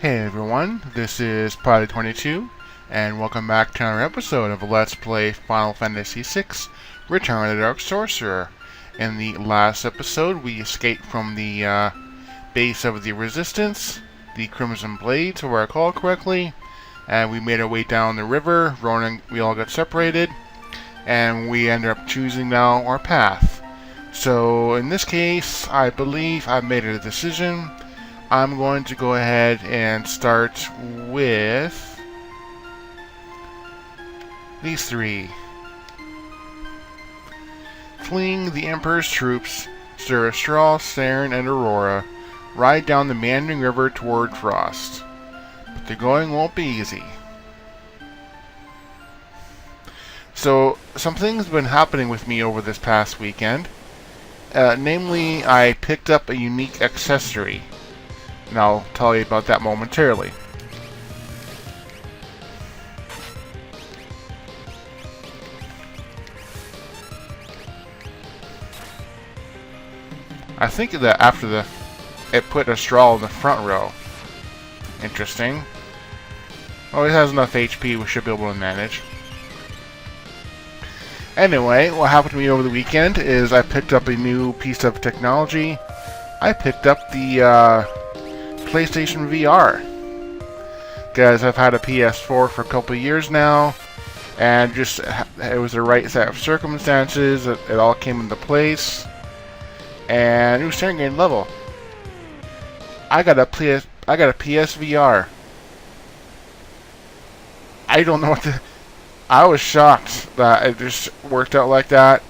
Hey everyone, this is Pilot22, and welcome back to another episode of Let's Play Final Fantasy VI Return of the Dark Sorcerer. In the last episode, we escaped from the base of the Resistance, the Crimson Blades, if I recall correctly, and we made our way down the river. We all got separated, and we ended up choosing now our path. So in this case, I believe I've made a decision. I'm going to go ahead and start with these three. Fleeing the Emperor's troops, Sir Astral, Serin, and Aurora ride down the meandering river toward Fraust. But the going won't be easy. So, some things have been happening with me over this past weekend. Namely, I picked up a unique accessory. And I'll tell you about that momentarily. I think that after it put Astral in the front row. Interesting. Oh, it has enough HP, we should be able to manage. Anyway, what happened to me over the weekend is I picked up a new piece of technology. I picked up the PlayStation VR. Because I've had a PS4 for a couple of years now, and just it was the right set of circumstances. It all came into place, and it was starting to gain level. I got a PSVR. I don't know what to. I was shocked that it just worked out like that,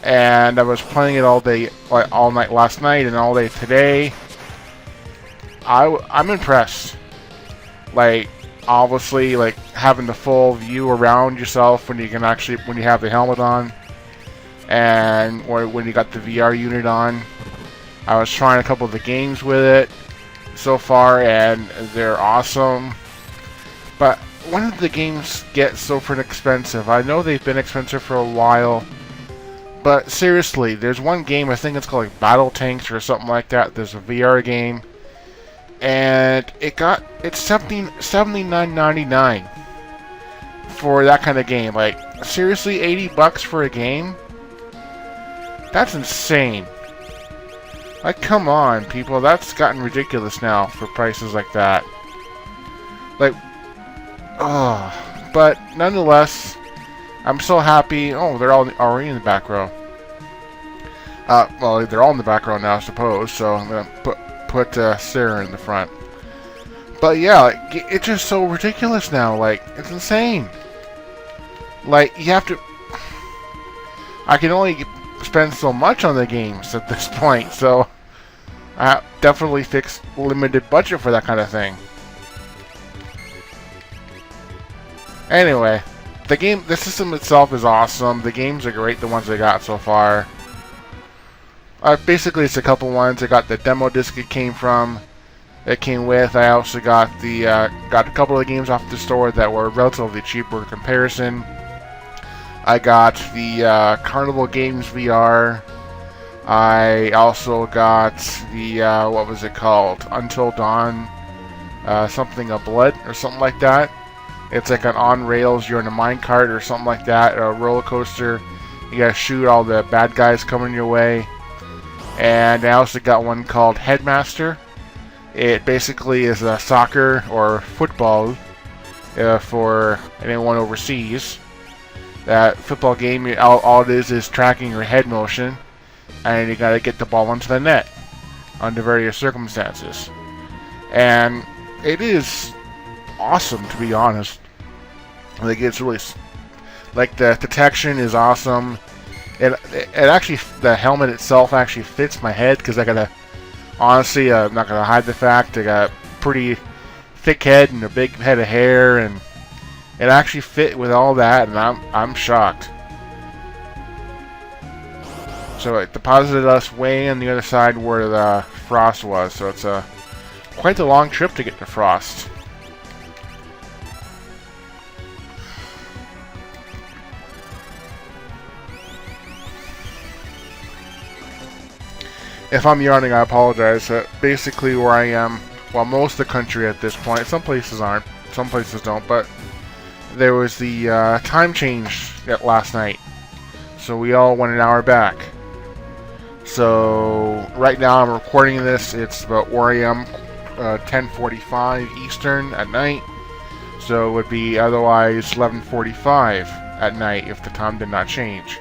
and I was playing it all day, like all night last night and all day today. I'm impressed. Like, obviously, like having the full view around yourself when you have the helmet on, and when you got the VR unit on. I was trying a couple of the games with it so far, and they're awesome. But when did the games get so freaking expensive? I know they've been expensive for a while, but seriously, there's one game, I think it's called like Battle Tanks or something like that. There's a VR game, and it's $79.99 for that kind of game. Like, seriously, $80 for a game? That's insane. Like, come on, people, that's gotten ridiculous now for prices like that. Like, oh, but nonetheless, I'm so happy. Oh, they're all already in the back row. Well, they're all in the back row now, I suppose. So I'm gonna put Serin in the front. But yeah, like, it's just so ridiculous now. Like, it's insane. Like, you have to. I can only spend so much on the games at this point, so I definitely fixed limited budget for that kind of thing. Anyway, the system itself is awesome. The games are great, the ones I got so far. Basically, it's a couple ones. I got the demo disc it came with. I also got got a couple of games off the store that were relatively cheaper in comparison. I got the Carnival Games VR. I also got the what was it called? Until Dawn, something of Blood or something like that. It's like an on rails, you're in a minecart or something like that, a roller coaster. You gotta shoot all the bad guys coming your way. And I also got one called Headmaster. It basically is a soccer or football for anyone overseas. That football game, all it is tracking your head motion, and you gotta get the ball into the net under various circumstances. And it is awesome, to be honest. Like, it's really, like, the detection is awesome. It actually, the helmet itself actually fits my head, because honestly, I'm not gonna hide the fact I got a pretty thick head and a big head of hair, and it actually fit with all that, and I'm shocked. So it deposited us way on the other side where the Fraust was, so it's quite a long trip to get to Fraust. If I'm yawning, I apologize. Basically, where I am, well, most of the country at this point. Some places aren't, some places don't, but there was the time change last night, so we all went an hour back. So right now I'm recording this. It's about where I am, 10:45 Eastern at night. So it would be otherwise 11:45 at night if the time did not change.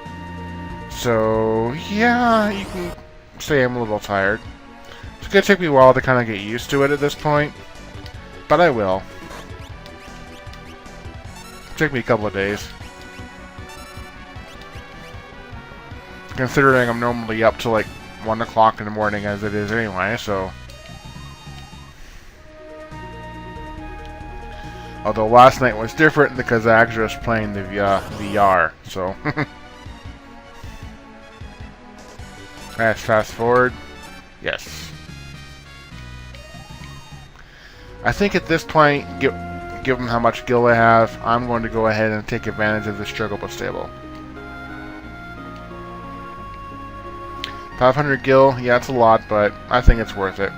So yeah, you can say I'm a little tired. It's gonna take me a while to kind of get used to it at this point, but I will. It'll take me a couple of days. Considering I'm normally up till like 1 o'clock in the morning as it is anyway, so. Although last night was different because I actually was playing the VR, so. Let's fast forward. Yes. I think at this point, given how much gil I have, I'm going to go ahead and take advantage of this struggle but stable. 500 gil, yeah, it's a lot, but I think it's worth it.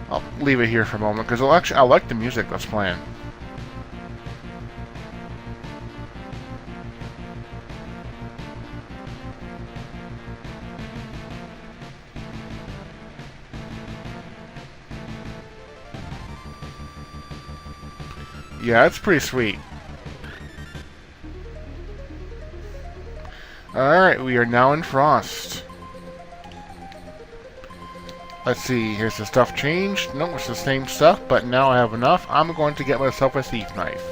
I'll leave it here for a moment because I like the music that's playing. Yeah, it's pretty sweet. Alright, we are now in Fraust. Let's see, here's the stuff changed. No, it's the same stuff, but now I have enough. I'm going to get myself a thief knife.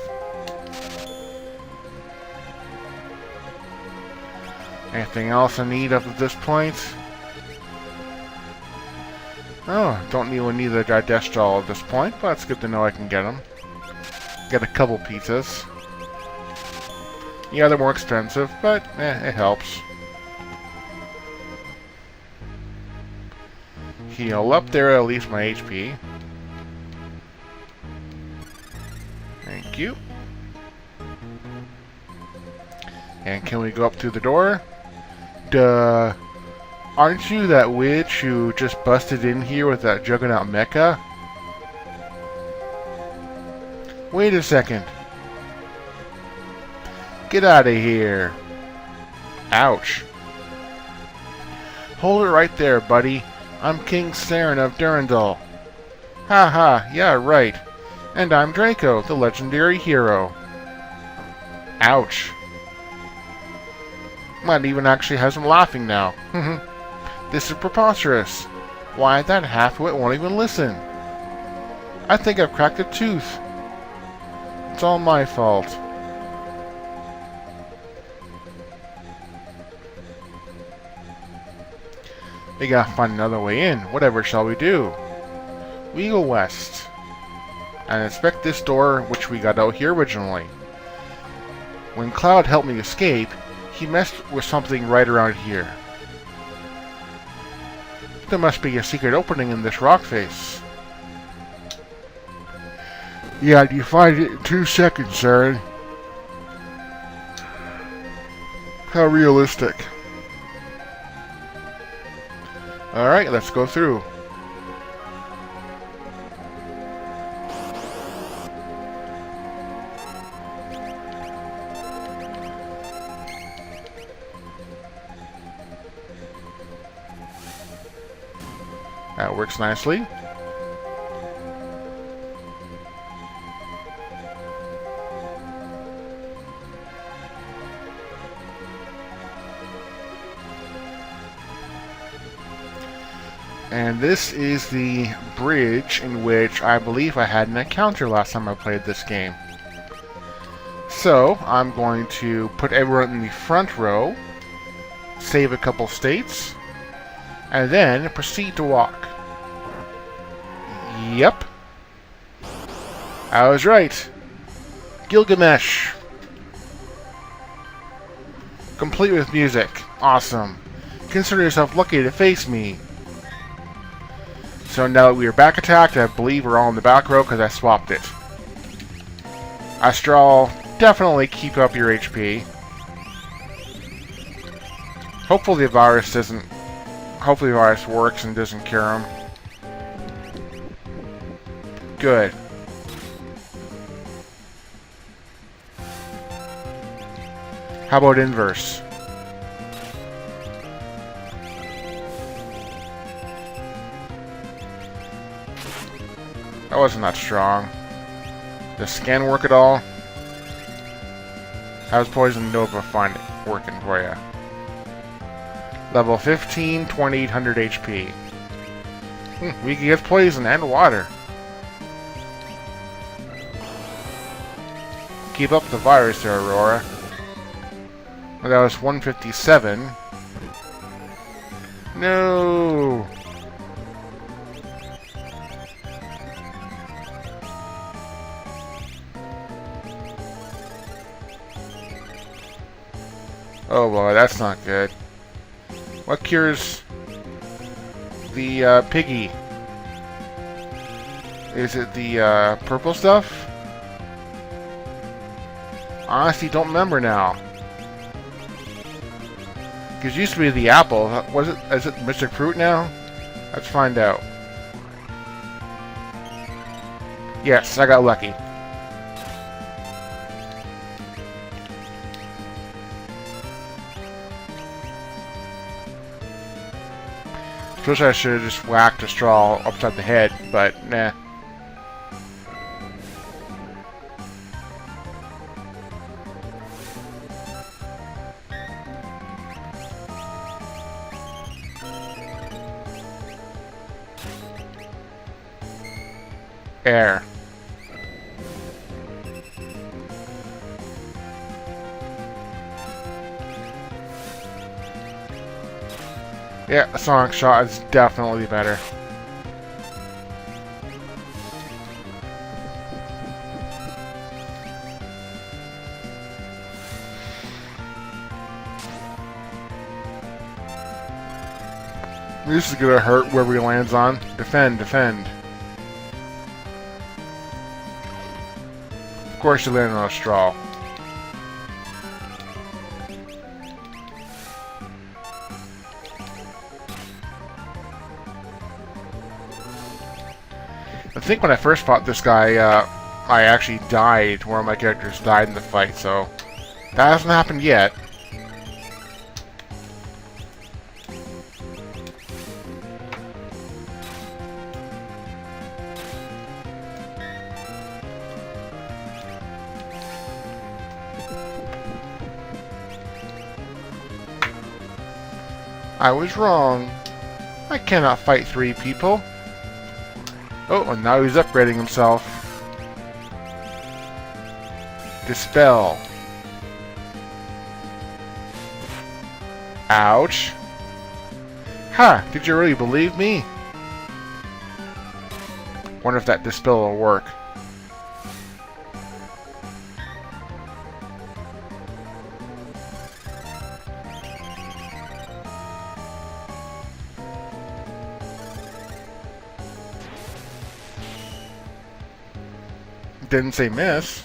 Anything else I need up at this point? Oh, don't need the digestol at this point, but it's good to know I can get them. Get a couple pizzas. Yeah, they're more expensive, but it helps. Heal up there, at least my HP. Thank you. And can we go up through the door? Duh. Aren't you that witch who just busted in here with that juggernaut mecha? Wait a second. Get out of here. Ouch. Hold it right there, buddy. I'm King Serin of Durandal. Haha, yeah, right. And I'm Draco, the legendary hero. Ouch. Might even actually has him laughing now. This is preposterous. Why, that half-wit won't even listen. I think I've cracked a tooth. It's all my fault. We gotta find another way in. Whatever shall we do? We go west. And inspect this door, which we got out here originally. When Cloud helped me escape, he messed with something right around here. There must be a secret opening in this rock face. Yeah, you find it in 2 seconds, Serin. How realistic. Alright, let's go through. That works nicely. And this is the bridge in which I believe I had an encounter last time I played this game. So, I'm going to put everyone in the front row, save a couple states, and then proceed to walk. Yep. I was right. Gilgamesh. Complete with music. Awesome. Consider yourself lucky to face me. So now that we are back attacked, I believe we're all in the back row because I swapped it. Astral, definitely keep up your HP. Hopefully the virus doesn't... Hopefully the virus works and doesn't cure him. Good. How about inverse? That wasn't that strong. Does scan work at all? How's Poison Nova find it working for you? Level 15, 2800 HP. We can get poison and water. Keep up the virus there, Aurora. Well, that was 157. No! Oh boy, that's not good. What cures the piggy? Is it the purple stuff? Honestly, don't remember now. Because it used to be the apple. Was it? Is it Mystic Fruit now? Let's find out. Yes, I got lucky. Suppose I should have just whacked a straw upside the head, but nah. Air. Yeah, a sonic shot is definitely better. This is gonna hurt wherever he lands on. Defend, defend. Of course you landed on a straw. I think when I first fought this guy, I actually died. One of my characters died in the fight, so that hasn't happened yet. I was wrong. I cannot fight 3 people. Oh, and now he's upgrading himself. Dispel. Ouch. Ha! Did you really believe me? Wonder if that Dispel will work. Didn't say miss.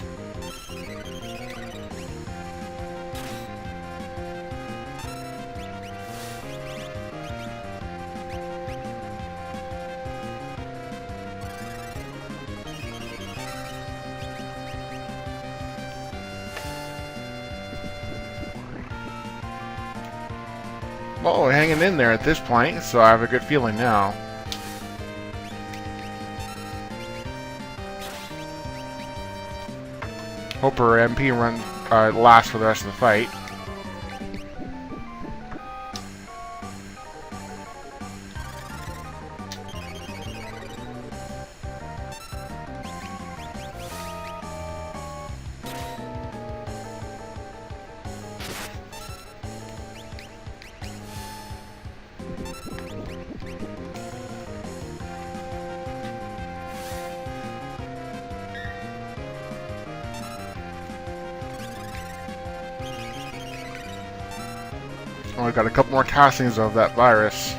Well, we're hanging in there at this point, so I have a good feeling now. Hope her MP run lasts for the rest of the fight. Oh, I got a couple more castings of that virus.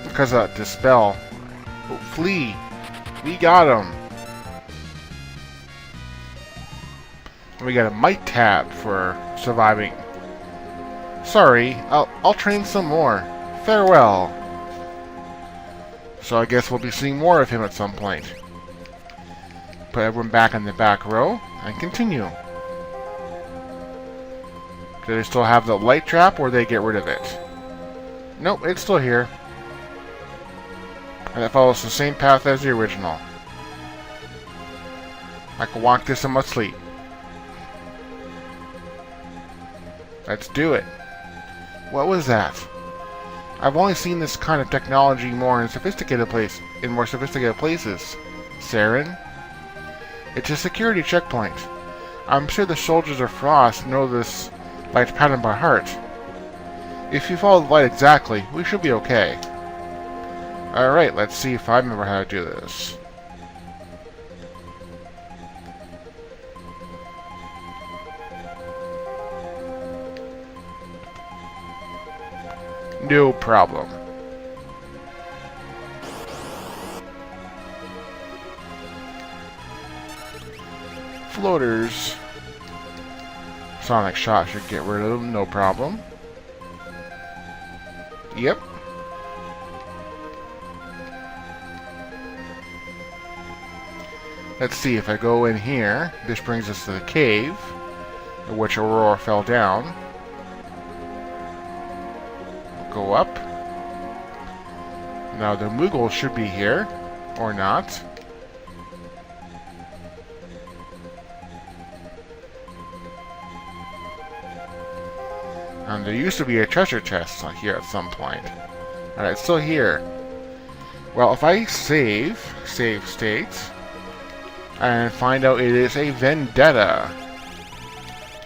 Because of Dispel. Oh, flee! We got him! And we got a Might tab for surviving. Sorry, I'll train some more. Farewell. So I guess we'll be seeing more of him at some point. Put everyone back in the back row and continue. Do they still have the light trap, or they get rid of it? Nope, it's still here. And it follows the same path as the original. I can walk this in my sleep. Let's do it. What was that? I've only seen this kind of technology in more sophisticated places. Serin? It's a security checkpoint. I'm sure the soldiers of Fraust know this light pattern by heart. If you follow the light exactly, we should be okay. Alright, let's see if I remember how to do this. No problem. Floaters. Sonic shot should get rid of them, no problem. Yep. Let's see, if I go in here, this brings us to the cave, in which Aurora fell down. Go up. Now the Moogle should be here, or not. And there used to be a treasure chest here at some point. And it's still here. Well, if I save state, and find out it is a vendetta.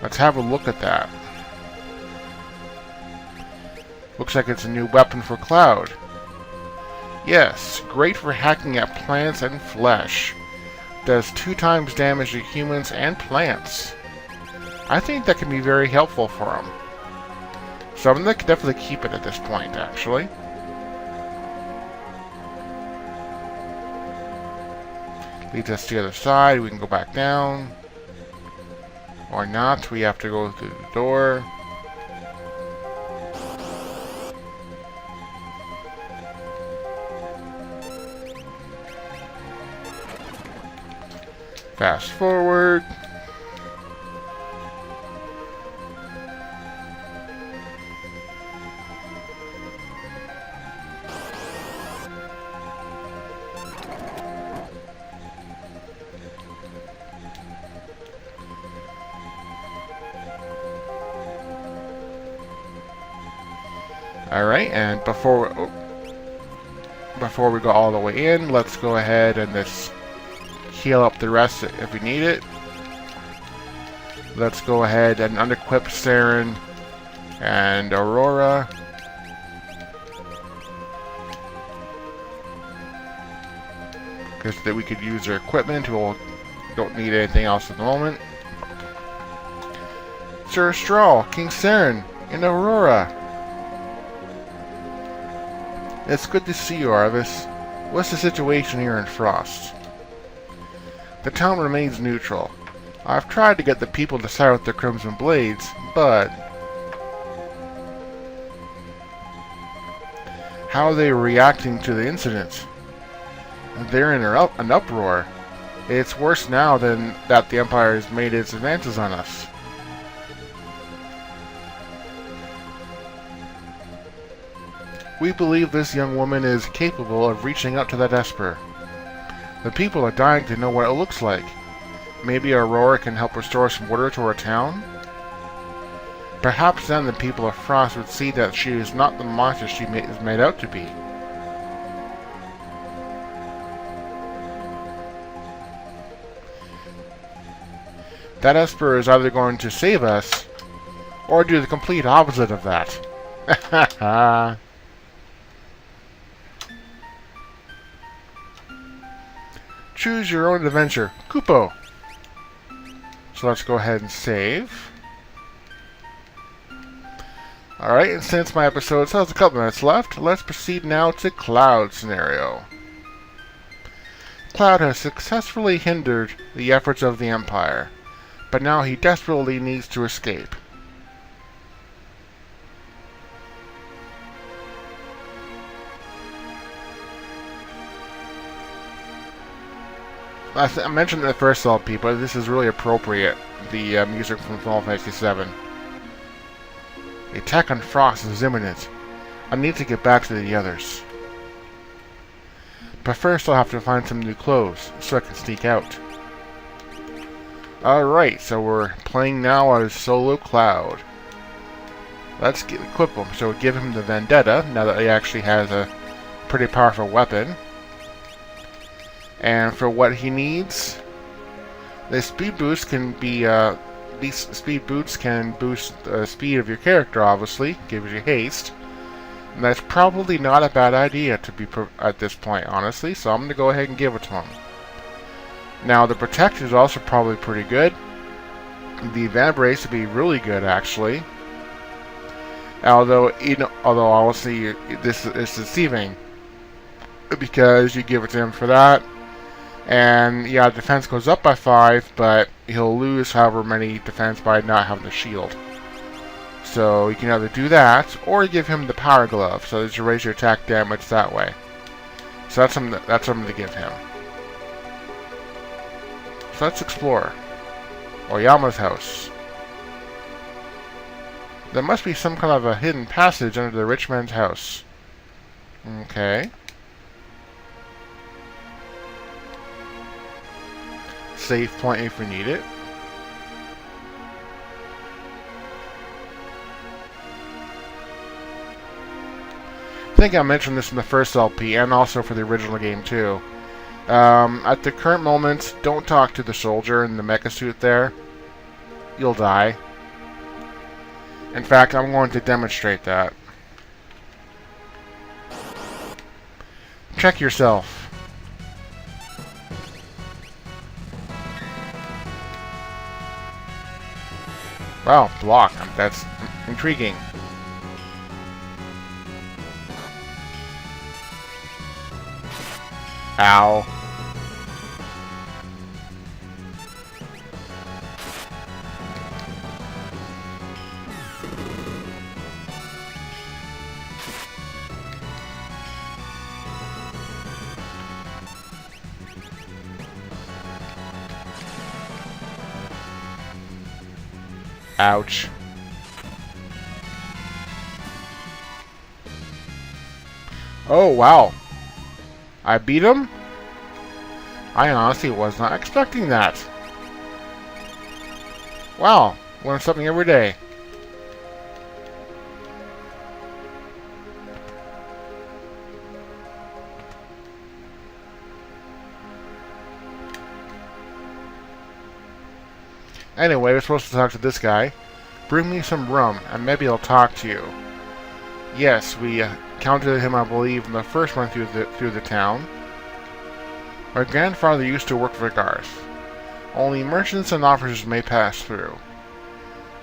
Let's have a look at that. Looks like it's a new weapon for Cloud. Yes, great for hacking at plants and flesh. Does 2 times damage to humans and plants. I think that can be very helpful for him. So I'm going to definitely keep it at this point, actually. Leads us to the other side. We can go back down. Or not. We have to go through the door. Fast forward. Alright, and before we go all the way in, let's go ahead and just heal up the rest if we need it. Let's go ahead and unequip Serin and Aurora. Because that we could use their equipment. We don't need anything else at the moment. Sir Astral, King Serin, and Aurora. It's good to see you, Arvis. What's the situation here in Fraust? The town remains neutral. I've tried to get the people to side with the Crimson Blades, but how are they reacting to the incident? They're in an uproar. It's worse now than that the Empire has made its advances on us. We believe this young woman is capable of reaching out to that Esper. The people are dying to know what it looks like. Maybe Aurora can help restore some order to our town? Perhaps then the people of Fraust would see that she is not the monster she is made out to be. That Esper is either going to save us, or do the complete opposite of that. Haha. Choose your own adventure. Kupo! So let's go ahead and save. Alright, and since my episode still has a couple minutes left, let's proceed now to Cloud's scenario. Cloud has successfully hindered the efforts of the Empire, but now he desperately needs to escape. I mentioned in the first LP, but this is really appropriate, the music from Final Fantasy VII. The attack on Fraust is imminent. I need to get back to the others. But first I'll have to find some new clothes, so I can sneak out. Alright, so we're playing now as Solo Cloud. Let's equip him, so we'll give him the Vendetta, now that he actually has a pretty powerful weapon. And for what he needs, the speed boost can be, these speed boots can boost the speed of your character, obviously, gives you haste. And that's probably not a bad idea to be at this point, honestly, so I'm going to go ahead and give it to him. Now, the Protect is also probably pretty good. The Vambrace would be really good, actually. Although obviously, this is deceiving, because you give it to him for that. And yeah, defense goes up by 5, but he'll lose however many defense by not having the shield. So you can either do that, or give him the Power Glove, so that you raise your attack damage that way. So that's something to give him. So let's explore. Oyama's house. There must be some kind of a hidden passage under the rich man's house. Okay. Save point if we need it. I think I mentioned this in the first LP and also for the original game too. At the current moment, don't talk to the soldier in the mecha suit there. You'll die. In fact, I'm going to demonstrate that. Check yourself. Wow, block. That's intriguing. Ow. Ouch. Oh, wow. I beat him? I honestly was not expecting that. Wow. Learn something every day. Anyway, we're supposed to talk to this guy. Bring me some rum, and maybe I'll talk to you. Yes, we encountered him, I believe, in the first run through the town. My grandfather used to work for Garth. Only merchants and officers may pass through.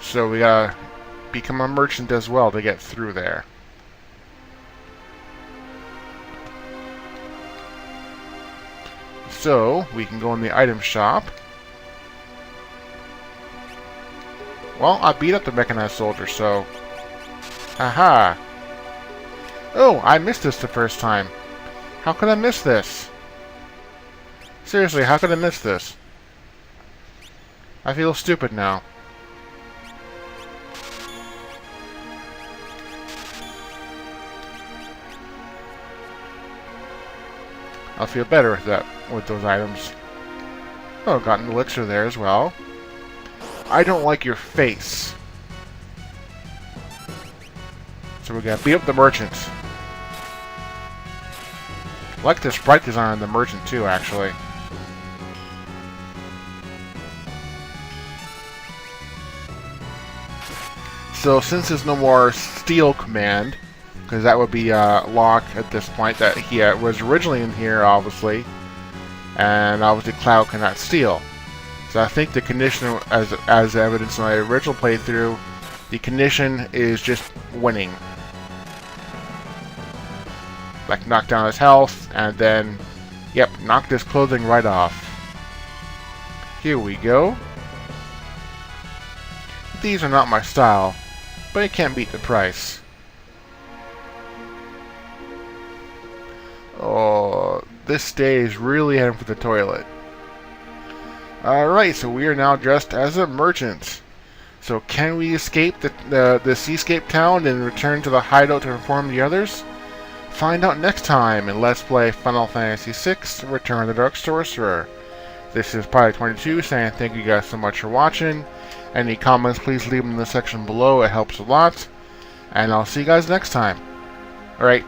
So we gotta become a merchant as well to get through there. So, we can go in the item shop. Well, I beat up the mechanized soldier, so... Haha! Oh, I missed this the first time. How could I miss this? Seriously, how could I miss this? I feel stupid now. I'll feel better with that, with those items. Oh, got an elixir there as well. I don't like your face. So we gotta beat up the merchant. I like the sprite design on the merchant too, actually. So since there's no more steal command, because that would be Locke at this point, that he was originally in here, obviously, and obviously Cloud cannot steal. So I think the condition, as evidenced in my original playthrough, The condition is just winning. Like, knock down his health, and then, yep, knock his clothing right off. Here we go. These are not my style, but it can't beat the price. Oh, this day is really heading for the toilet. Alright, so we are now dressed as a merchant. So can we escape the Seascape Town and return to the hideout to inform the others? Find out next time in Let's Play Final Fantasy VI Return of the Dark Sorcerer. This is Pilot22 saying thank you guys so much for watching. Any comments, please leave them in the section below, it helps a lot. And I'll see you guys next time. Alright.